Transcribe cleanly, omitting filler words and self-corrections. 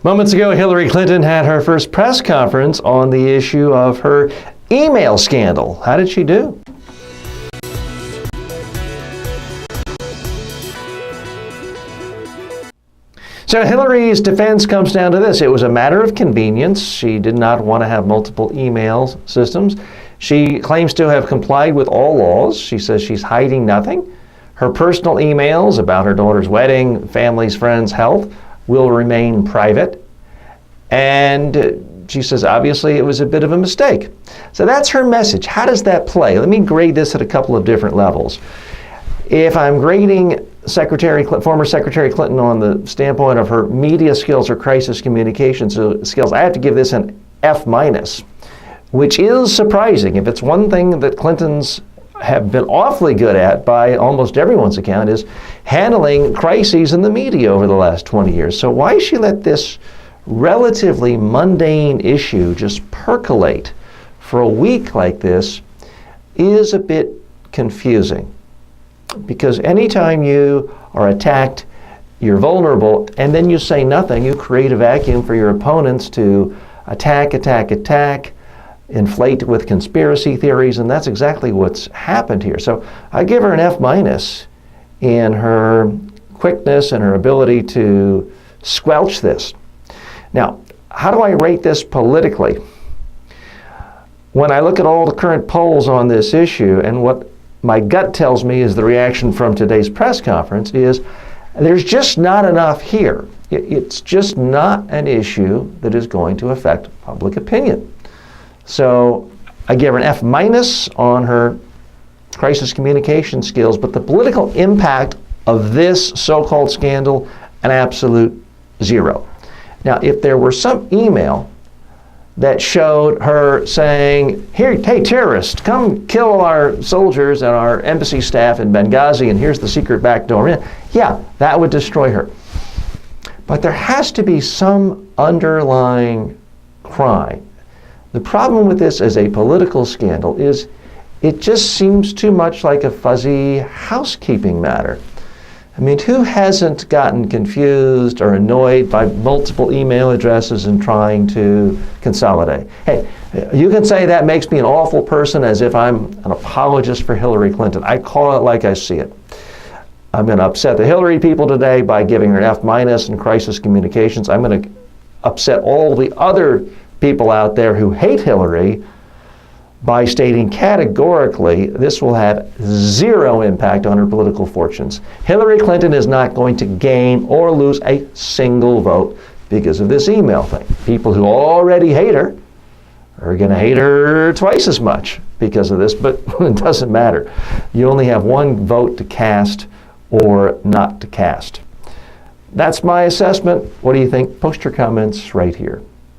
Moments ago, Hillary Clinton had her first press conference on the issue of her email scandal. How did she do? So Hillary's defense comes down to this. It was a matter of convenience. She did not want to have multiple email systems. She claims to have complied with all laws. She says she's hiding nothing. Her personal emails about her daughter's wedding, family's, friends' health will remain private. And she says, obviously, it was a bit of a mistake. So that's her message. How does that play? Let me grade this at a couple of different levels. If I'm grading former Secretary Clinton on the standpoint of her media skills or crisis communication skills, I have to give this an F-, which is surprising. If it's one thing that Clintons have been awfully good at, by almost everyone's account, is handling crises in the media over the last 20 years. So why she let this relatively mundane issue just percolate for a week like this is a bit confusing. Because anytime you are attacked, you're vulnerable, and then you say nothing, you create a vacuum for your opponents to attack, inflate with conspiracy theories, and that's exactly what's happened here. So I give her an F- in her quickness and her ability to squelch this. Now, how do I rate this politically? When I look at all the current polls on this issue, and what my gut tells me is the reaction from today's press conference, is there's just not enough here. It's just not an issue that is going to affect public opinion. So I give her an F- on her crisis communication skills, but the political impact of this so-called scandal, an absolute 0. Now, if there were some email that showed her saying, "Here, hey, terrorists, come kill our soldiers and our embassy staff in Benghazi, and here's the secret back door in," yeah, that would destroy her. But there has to be some underlying crime. The problem with this as a political scandal is it just seems too much like a fuzzy housekeeping matter. I mean, who hasn't gotten confused or annoyed by multiple email addresses and trying to consolidate? Hey, you can say that makes me an awful person, as if I'm an apologist for Hillary Clinton. I call it like I see it. I'm going to upset the Hillary people today by giving her an F- in crisis communications. I'm going to upset all the other people out there who hate Hillary by stating categorically this will have 0 impact on her political fortunes. Hillary Clinton is not going to gain or lose a single vote because of this email thing. People who already hate her are going to hate her twice as much because of this, but it doesn't matter. You only have one vote to cast or not to cast. That's my assessment. What do you think? Post your comments right here.